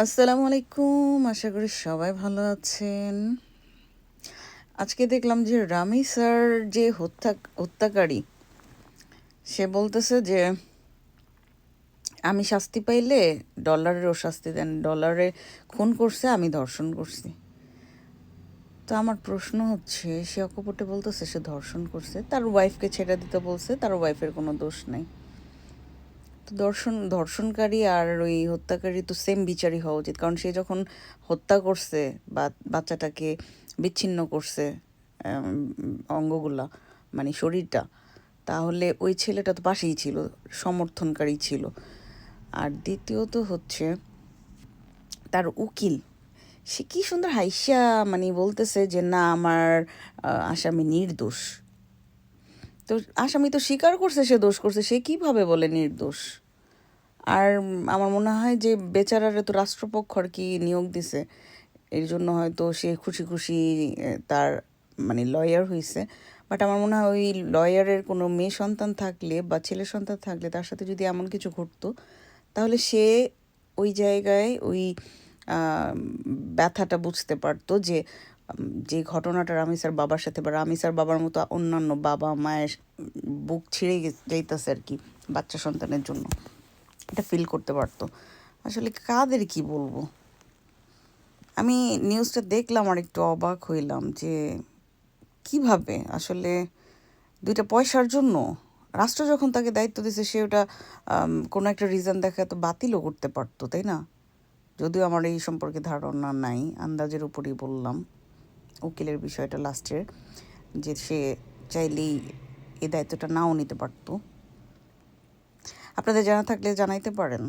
আসসালামু আলাইকুম, আশা করি সবাই ভালো আছেন। আজকে দেখলাম যে রামি স্যার যে হত্যাকারী, সে বলতেছে যে আমি শাস্তি পাইলে ডলারেরও শাস্তি দেন, ডলারে খুন করছে, আমি ধর্ষণ করছি। তো আমার প্রশ্ন হচ্ছে, সে অকপটে বলতেছে সে ধর্ষণ করছে, তার ওয়াইফকে ছেড়ে দিতে বলছে, তার ওয়াইফের কোনো দোষ নেই। তো ধর্ষণকারী আর ওই হত্যাকারী তো সেম বিচারই হওয়া উচিত, কারণ সে যখন হত্যা করছে বা বাচ্চাটাকে বিচ্ছিন্ন করছে অঙ্গগুলা, মানে শরীরটা, তাহলে ওই ছেলেটা তো পাশেই ছিল, সমর্থনকারী ছিল। আর দ্বিতীয়ত হচ্ছে তার উকিল, সে কি সুন্দর হাইসা মানে বলতেছে যে না আমার আসামি নির্দোষ। তো আসামি তো স্বীকার করছে সে দোষ করছে, সে কিভাবে বলে নির্দোষ? আর আমার মনে হয় যে বেচারারে তো রাষ্ট্রপক্ষ আর কি নিয়োগ দিছে, এর জন্য হয়তো সে খুশি খুশি তার মানে লয়ার হয়েছে। বাট আমার মনে হয় ওই লয়ারের কোনো মেয়ে সন্তান থাকলে বা ছেলে সন্তান থাকলে তার সাথে যদি এমন কিছু ঘটতো, তাহলে সে ওই জায়গায় ওই ব্যথাটা বুঝতে পারতো যে যে ঘটনাটা রামি স্যার বাবার সাথে বা রামি স্যার বাবার মতো অন্যান্য বাবা মায়ের বুক ছিঁড়ে যাইতেছে আর কি বাচ্চা সন্তানের জন্য, এটা ফিল করতে পারতো। আসলে কাদের কি বলবো, আমি নিউজটা দেখলাম আর একটু অবাক হইলাম যে কিভাবে আসলে দুইটা পয়সার জন্য রাষ্ট্র যখন তাকে দায়িত্ব দিছে, সে ওটা কোনো একটা রিজন দেখা তো বাতিলও করতে পারতো, তাই না? যদিও আমার এই সম্পর্কে ধারণা নাই, আন্দাজের উপরই বললাম। উকিলের বিষয়টা লাস্টের, যে সে চাইলেই এই দায়িত্বটা নাও নিতে পারতো। আপনাদের জানা থাকলে জানাইতে পারেন।